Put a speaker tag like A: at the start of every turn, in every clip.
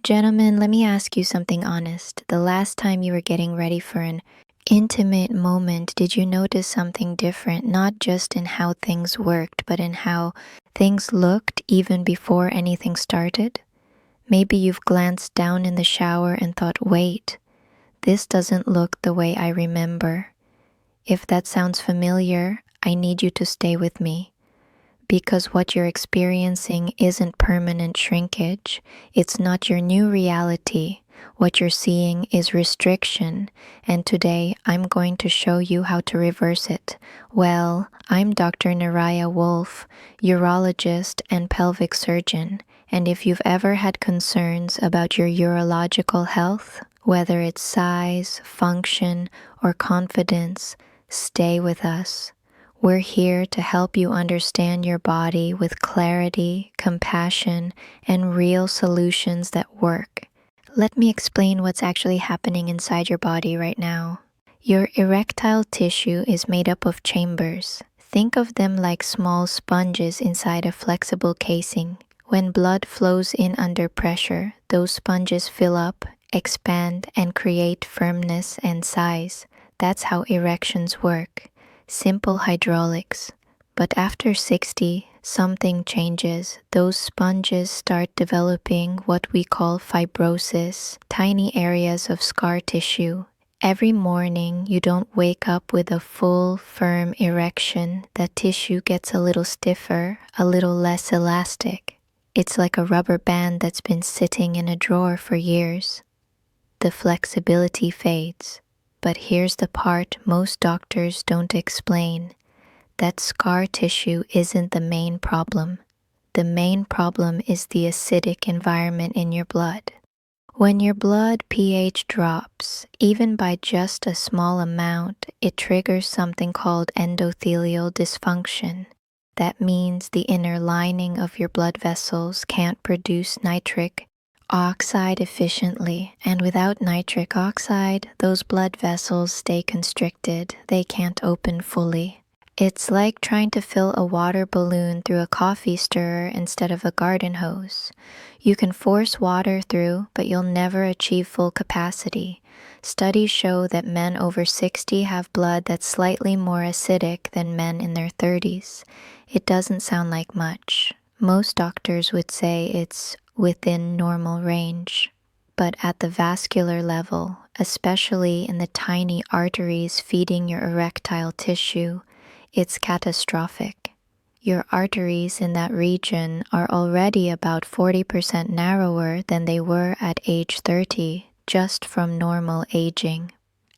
A: Gentlemen, let me ask you something honest. The last time you were getting ready for an intimate moment, did you notice something different, not just in how things worked, but in how things looked even before anything started? Maybe you've glanced down in the shower and thought, wait, this doesn't look the way I remember. If that sounds familiar, I need you to stay with me. Because what you're experiencing isn't permanent shrinkage. It's not your new reality. What you're seeing is restriction, and today I'm going to show you how to reverse it. Well, I'm Dr. Naraya Wolf, urologist and pelvic surgeon, and if you've ever had concerns about your urological health, whether it's size, function, or confidence, stay with us. We're here to help you understand your body with clarity, compassion, and real solutions that work. Let me explain what's actually happening inside your body right now. Your erectile tissue is made up of chambers. Think of them like small sponges inside a flexible casing. When blood flows in under pressure, those sponges fill up, expand, and create firmness and size. That's how erections work. Simple hydraulics. But after 60, something changes. Those sponges start developing what we call fibrosis, tiny areas of scar tissue. Every morning, you don't wake up with a full, firm erection. That tissue gets a little stiffer, a little less elastic. It's like a rubber band that's been sitting in a drawer for years. The flexibility fades. But here's the part most doctors don't explain. That scar tissue isn't the main problem. The main problem is the acidic environment in your blood. When your blood pH drops, even by just a small amount, it triggers something called endothelial dysfunction. That means the inner lining of your blood vessels can't produce nitric oxide efficiently, and without nitric oxide, those blood vessels stay constricted. They can't open fully. It's like trying to fill a water balloon through a coffee stirrer instead of a garden hose. You can force water through, but you'll never achieve full capacity. Studies show that men over 60 have blood that's slightly more acidic than men in their 30s. It doesn't sound like much. Most doctors would say it's within normal range. But at the vascular level, especially in the tiny arteries feeding your erectile tissue, it's catastrophic. Your arteries in that region are already about 40% narrower than they were at age 30, just from normal aging.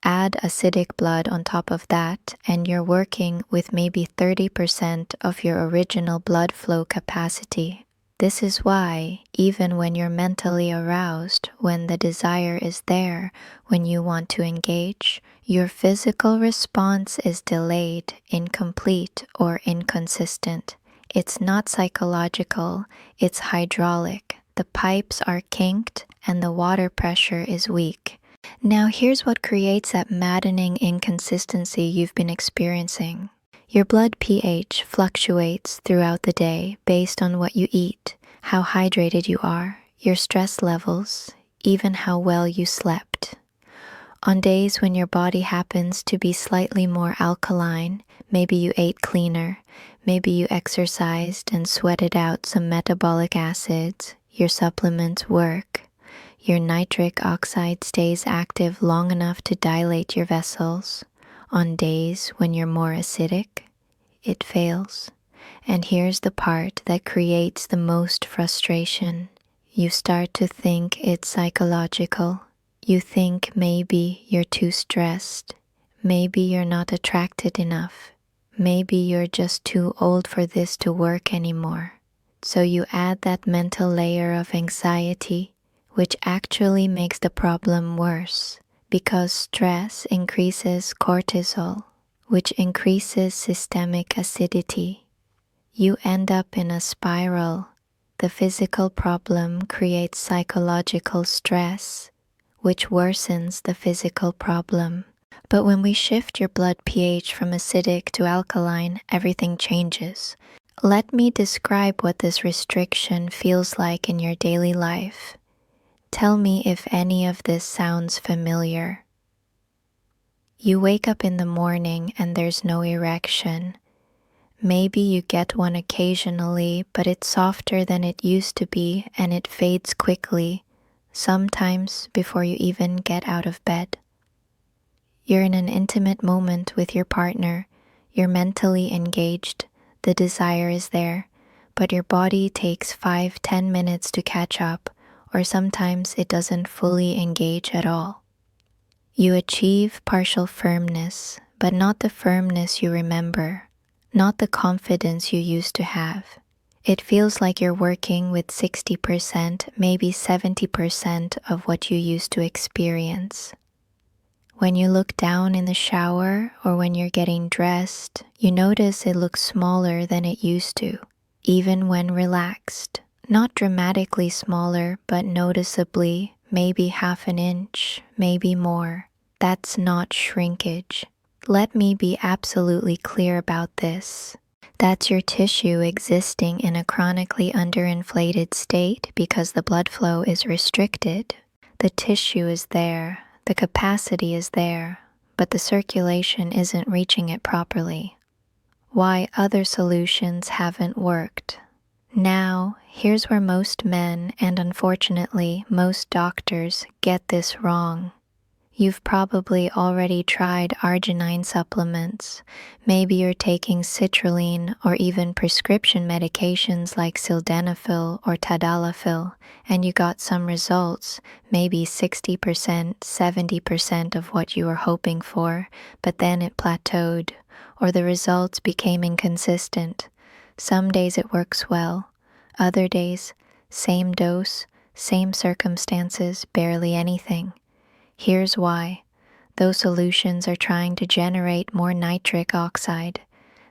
A: Add acidic blood on top of that, and you're working with maybe 30% of your original blood flow capacity. This is why, even when you're mentally aroused, when the desire is there, when you want to engage, your physical response is delayed, incomplete, or inconsistent. It's not psychological, it's hydraulic. The pipes are kinked and the water pressure is weak. Now here's what creates that maddening inconsistency you've been experiencing. Your blood pH fluctuates throughout the day based on what you eat, how hydrated you are, your stress levels, even how well you slept. On days when your body happens to be slightly more alkaline, maybe you ate cleaner, maybe you exercised and sweated out some metabolic acids, your supplements work, your nitric oxide stays active long enough to dilate your vessels. On days when you're more acidic, it fails. And here's the part that creates the most frustration. You start to think it's psychological. You think maybe you're too stressed. Maybe you're not attracted enough. Maybe you're just too old for this to work anymore. So you add that mental layer of anxiety, which actually makes the problem worse. Because stress increases cortisol, which increases systemic acidity. You end up in a spiral. The physical problem creates psychological stress, which worsens the physical problem. But when we shift your blood pH from acidic to alkaline, everything changes. Let me describe what this restriction feels like in your daily life. Tell me if any of this sounds familiar. You wake up in the morning and there's no erection. Maybe you get one occasionally, but it's softer than it used to be and it fades quickly, sometimes before you even get out of bed. You're in an intimate moment with your partner. You're mentally engaged. The desire is there, but your body takes 5-10 minutes to catch up, or sometimes it doesn't fully engage at all. You achieve partial firmness, but not the firmness you remember, not the confidence you used to have. It feels like you're working with 60%, maybe 70% of what you used to experience. When you look down in the shower or when you're getting dressed, you notice it looks smaller than it used to, even when relaxed. Not dramatically smaller, but noticeably, maybe half an inch, maybe more. That's not shrinkage. Let me be absolutely clear about this. That's your tissue existing in a chronically underinflated state because the blood flow is restricted. The tissue is there, the capacity is there, but the circulation isn't reaching it properly. Why other solutions haven't worked. Now, here's where most men, and unfortunately most doctors, get this wrong. You've probably already tried arginine supplements. Maybe you're taking citrulline or even prescription medications like sildenafil or tadalafil, and you got some results, maybe 60%, 70% of what you were hoping for, but then it plateaued, or the results became inconsistent. Some days it works well, other days, same dose, same circumstances, barely anything. Here's why. Those solutions are trying to generate more nitric oxide.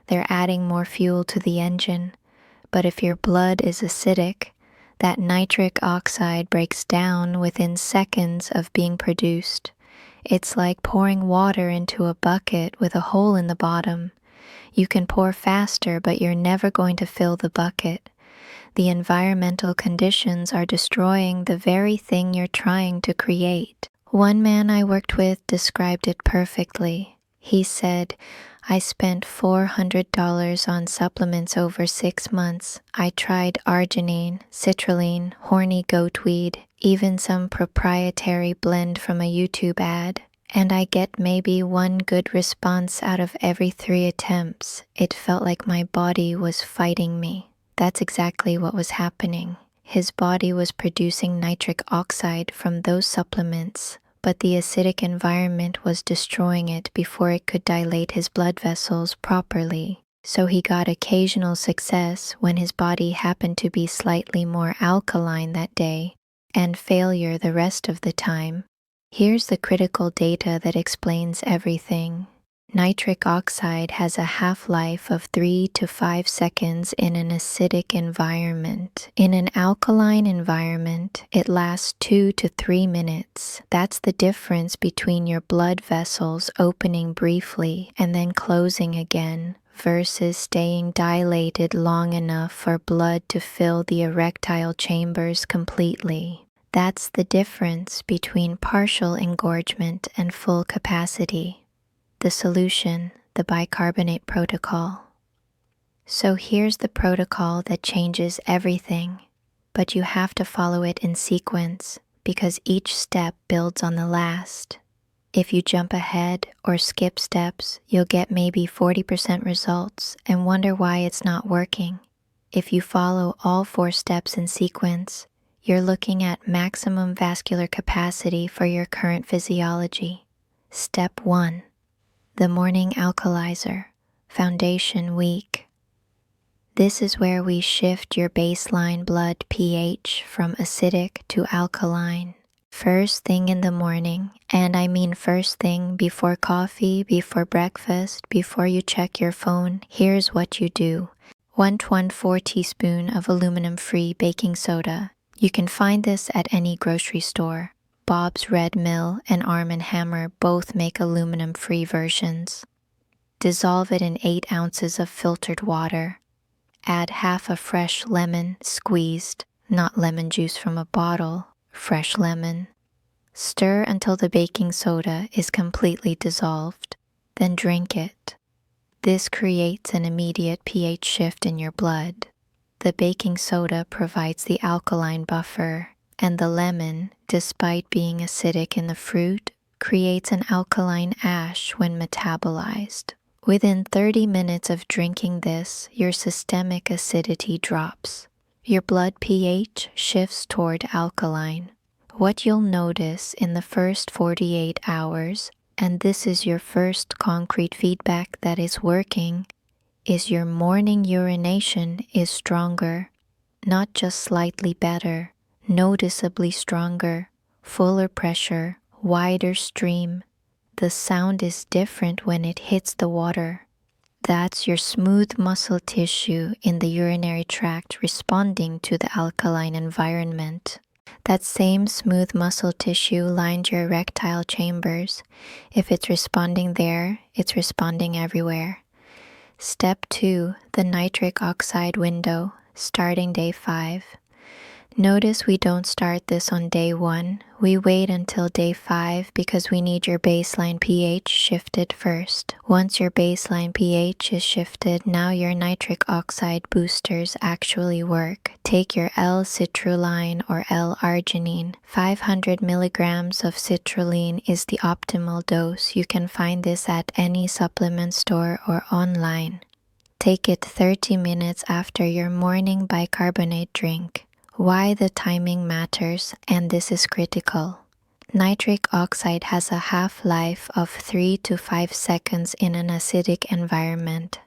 A: They're adding more fuel to the engine. But if your blood is acidic, that nitric oxide breaks down within seconds of being produced. It's like pouring water into a bucket with a hole in the bottom. You can pour faster, but you're never going to fill the bucket. The environmental conditions are destroying the very thing you're trying to create. One man I worked with described it perfectly. He said, I spent $400 on supplements over 6 months. I tried arginine, citrulline, horny goatweed, even some proprietary blend from a YouTube ad. And I get maybe one good response out of every 3 attempts. It felt like my body was fighting me. That's exactly what was happening. His body was producing nitric oxide from those supplements, but the acidic environment was destroying it before it could dilate his blood vessels properly. So he got occasional success when his body happened to be slightly more alkaline that day, and failure the rest of the time. Here's the critical data that explains everything. Nitric oxide has a half-life of 3 to 5 seconds in an acidic environment. In an alkaline environment, it lasts 2 to 3 minutes. That's the difference between your blood vessels opening briefly and then closing again, versus staying dilated long enough for blood to fill the erectile chambers completely. That's the difference between partial engorgement and full capacity. The solution, the bicarbonate protocol. So here's the protocol that changes everything, but you have to follow it in sequence because each step builds on the last. If you jump ahead or skip steps, you'll get maybe 40% results and wonder why it's not working. If you follow all 4 steps in sequence, you're looking at maximum vascular capacity for your current physiology. Step 1. The morning alkalizer, foundation week. This is where we shift your baseline blood pH from acidic to alkaline. First thing in the morning, and I mean first thing before coffee, before breakfast, before you check your phone, here's what you do. 1/4 teaspoon of aluminum-free baking soda. You can find this at any grocery store. Bob's Red Mill and Arm & Hammer both make aluminum-free versions. Dissolve it in 8 ounces of filtered water. Add half a fresh lemon, squeezed, not lemon juice from a bottle, fresh lemon. Stir until the baking soda is completely dissolved, then drink it. This creates an immediate pH shift in your blood. The baking soda provides the alkaline buffer, and the lemon, despite being acidic in the fruit, creates an alkaline ash when metabolized. Within 30 minutes of drinking this, your systemic acidity drops. Your blood pH shifts toward alkaline. What you'll notice in the first 48 hours, and this is your first concrete feedback that is working, is your morning urination is stronger, not just slightly better, noticeably stronger, fuller pressure, wider stream. The sound is different when it hits the water. That's your smooth muscle tissue in the urinary tract responding to the alkaline environment. That same smooth muscle tissue lined your erectile chambers. If it's responding there, it's responding everywhere. Step 2, the nitric oxide window, starting day 5. Notice we don't start this on day 1. We wait until day 5 because we need your baseline pH shifted first. Once your baseline pH is shifted, now your nitric oxide boosters actually work. Take your L-citrulline or L-arginine. 500 milligrams of citrulline is the optimal dose. You can find this at any supplement store or online. Take it 30 minutes after your morning bicarbonate drink. Why the timing matters, and this is critical. Nitric oxide has a half-life of 3 to 5 seconds in an acidic environment.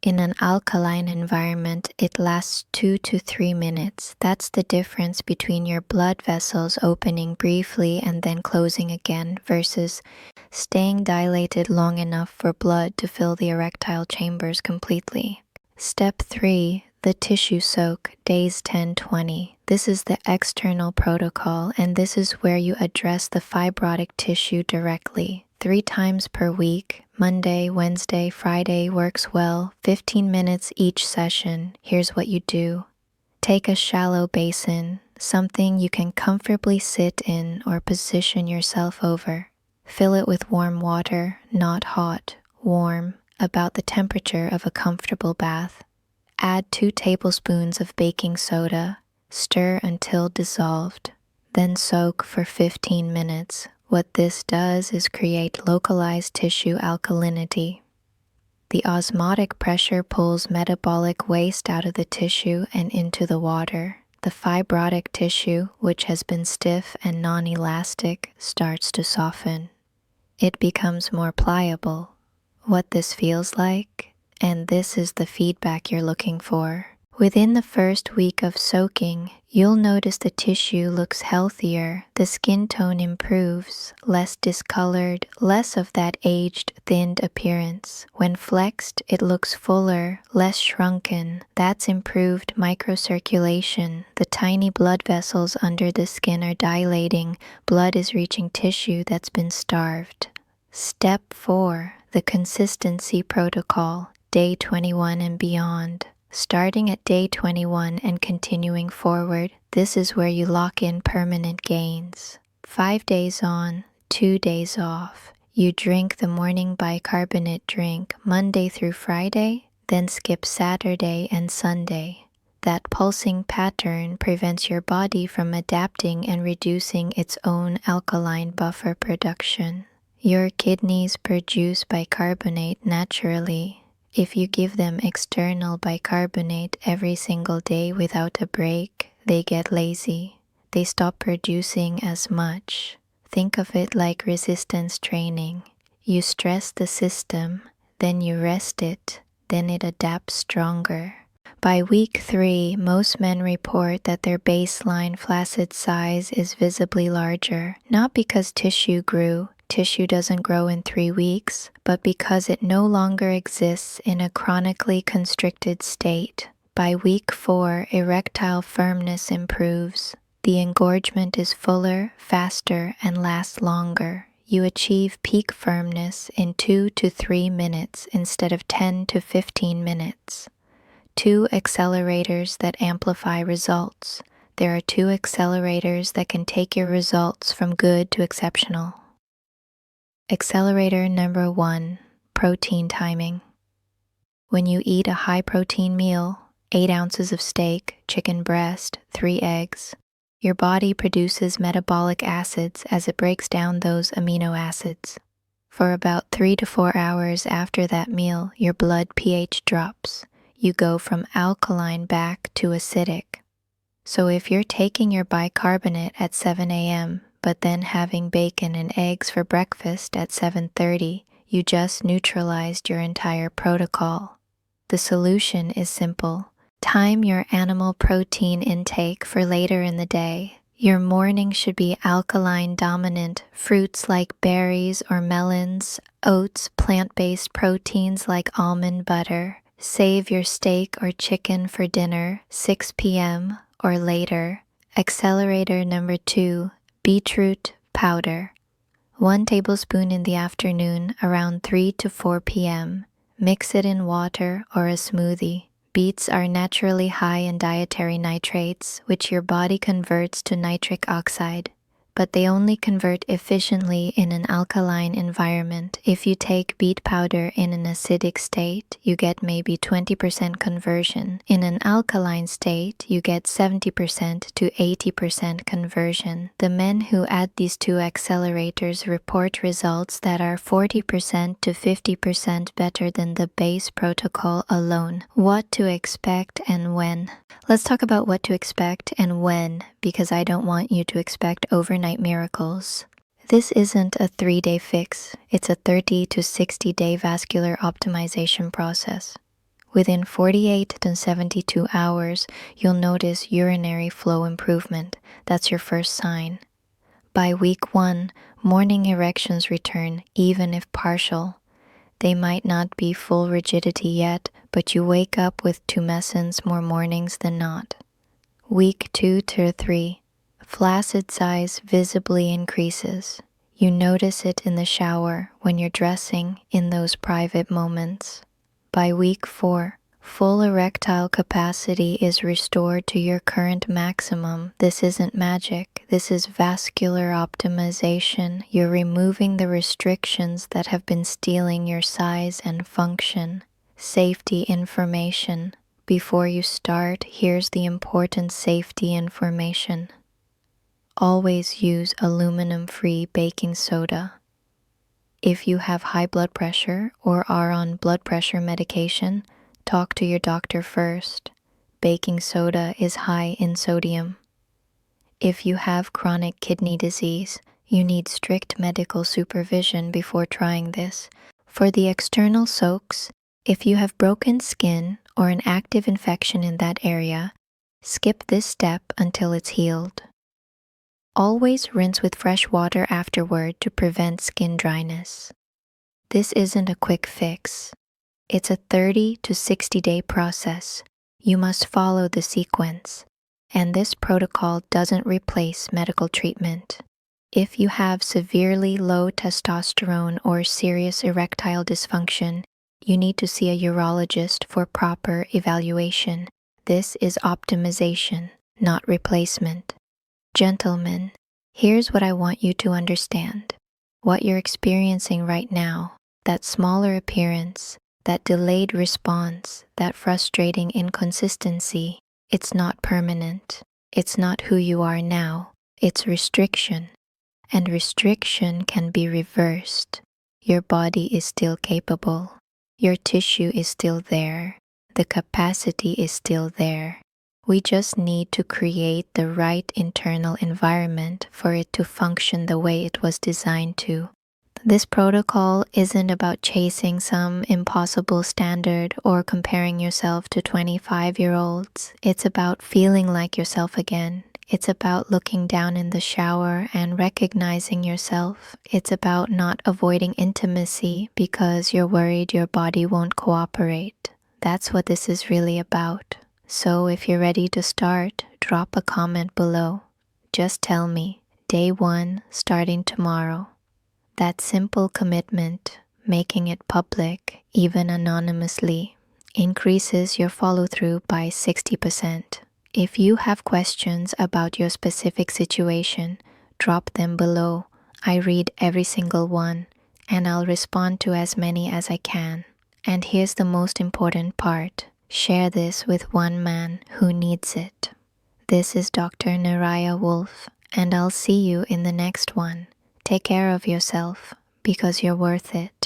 A: In an alkaline environment, it lasts 2 to 3 minutes. That's the difference between your blood vessels opening briefly and then closing again versus staying dilated long enough for blood to fill the erectile chambers completely. Step 3. The tissue soak, days 10-20. This is the external protocol, and this is where you address the fibrotic tissue directly. 3 times per week, Monday, Wednesday, Friday works well, 15 minutes each session. Here's what you do. Take a shallow basin, something you can comfortably sit in or position yourself over. Fill it with warm water, not hot, warm, about the temperature of a comfortable bath. Add 2 tablespoons of baking soda, stir until dissolved, then soak for 15 minutes. What this does is create localized tissue alkalinity. The osmotic pressure pulls metabolic waste out of the tissue and into the water. The fibrotic tissue, which has been stiff and non-elastic, starts to soften. It becomes more pliable. What this feels like? And this is the feedback you're looking for. Within the first week of soaking, you'll notice the tissue looks healthier, the skin tone improves, less discolored, less of that aged, thinned appearance. When flexed, it looks fuller, less shrunken. That's improved microcirculation. The tiny blood vessels under the skin are dilating. Blood is reaching tissue that's been starved. Step 4, the consistency protocol. Day 21 and beyond. Starting at day 21 and continuing forward, this is where you lock in permanent gains. 5 days on, 2 days off. You drink the morning bicarbonate drink Monday through Friday, then skip Saturday and Sunday. That pulsing pattern prevents your body from adapting and reducing its own alkaline buffer production. Your kidneys produce bicarbonate naturally. If you give them external bicarbonate every single day without a break, they get lazy. They stop producing as much. Think of it like resistance training. You stress the system, then you rest it, then it adapts stronger. By week 3, most men report that their baseline flaccid size is visibly larger, not because tissue grew. Tissue doesn't grow in 3 weeks, but because it no longer exists in a chronically constricted state. By week 4, erectile firmness improves. The engorgement is fuller, faster, and lasts longer. You achieve peak firmness in 2 to 3 minutes instead of 10 to 15 minutes. 2 accelerators that amplify results. there are two accelerators that can take your results from good to exceptional. Accelerator number 1, protein timing. When you eat a high-protein meal, 8 ounces of steak, chicken breast, 3 eggs, your body produces metabolic acids as it breaks down those amino acids. For about 3 to 4 hours after that meal, your blood pH drops. You go from alkaline back to acidic. So if you're taking your bicarbonate at 7 a.m., but then having bacon and eggs for breakfast at 7:30, you just neutralized your entire protocol. The solution is simple. Time your animal protein intake for later in the day. Your morning should be alkaline dominant, fruits like berries or melons, oats, plant-based proteins like almond butter. Save your steak or chicken for dinner, 6 p.m. or later. Accelerator number 2, beetroot powder. 1 tablespoon in the afternoon around 3 to 4 p.m. Mix it in water or a smoothie. Beets are naturally high in dietary nitrates, which your body converts to nitric oxide, but they only convert efficiently in an alkaline environment. If you take beet powder in an acidic state, you get maybe 20% conversion. In an alkaline state, you get 70% to 80% conversion. The men who add these two accelerators report results that are 40% to 50% better than the base protocol alone. What to expect and when? Let's talk about what to expect and when, because I don't want you to expect overnight miracles. This isn't a 3-day fix, it's a 30 to 60-day vascular optimization process. Within 48 to 72 hours, you'll notice urinary flow improvement. That's your first sign. By week 1, morning erections return, even if partial. They might not be full rigidity yet, but you wake up with tumescence more mornings than not. Week 2 to 3, flaccid size visibly increases. You notice it in the shower, when you're dressing, in those private moments. By week 4, full erectile capacity is restored to your current maximum. This isn't magic. This is vascular optimization. You're removing the restrictions that have been stealing your size and function. Safety information. Before you start, here's the important safety information. Always use aluminum-free baking soda. If you have high blood pressure or are on blood pressure medication, talk to your doctor first. Baking soda is high in sodium. If you have chronic kidney disease, you need strict medical supervision before trying this. For the external soaks, if you have broken skin or an active infection in that area, skip this step until it's healed. Always rinse with fresh water afterward to prevent skin dryness. This isn't a quick fix. It's a 30 to 60-day process. You must follow the sequence, and this protocol doesn't replace medical treatment. If you have severely low testosterone or serious erectile dysfunction, you need to see a urologist for proper evaluation. This is optimization, not replacement. Gentlemen, here's what I want you to understand. What you're experiencing right now, that smaller appearance, that delayed response, that frustrating inconsistency, it's not permanent. It's not who you are now. It's restriction. And restriction can be reversed. Your body is still capable. Your tissue is still there. The capacity is still there. We just need to create the right internal environment for it to function the way it was designed to. This protocol isn't about chasing some impossible standard or comparing yourself to 25-year-olds. It's about feeling like yourself again. It's about looking down in the shower and recognizing yourself. It's about not avoiding intimacy because you're worried your body won't cooperate. That's what this is really about. So if you're ready to start, drop a comment below. Just tell me, day 1, starting tomorrow. That simple commitment, making it public, even anonymously, increases your follow-through by 60%. If you have questions about your specific situation, drop them below. I read every single one, and I'll respond to as many as I can. And here's the most important part. Share this with one man who needs it. This is Dr. Naraya Wolf, and I'll see you in the next one. Take care of yourself, because you're worth it.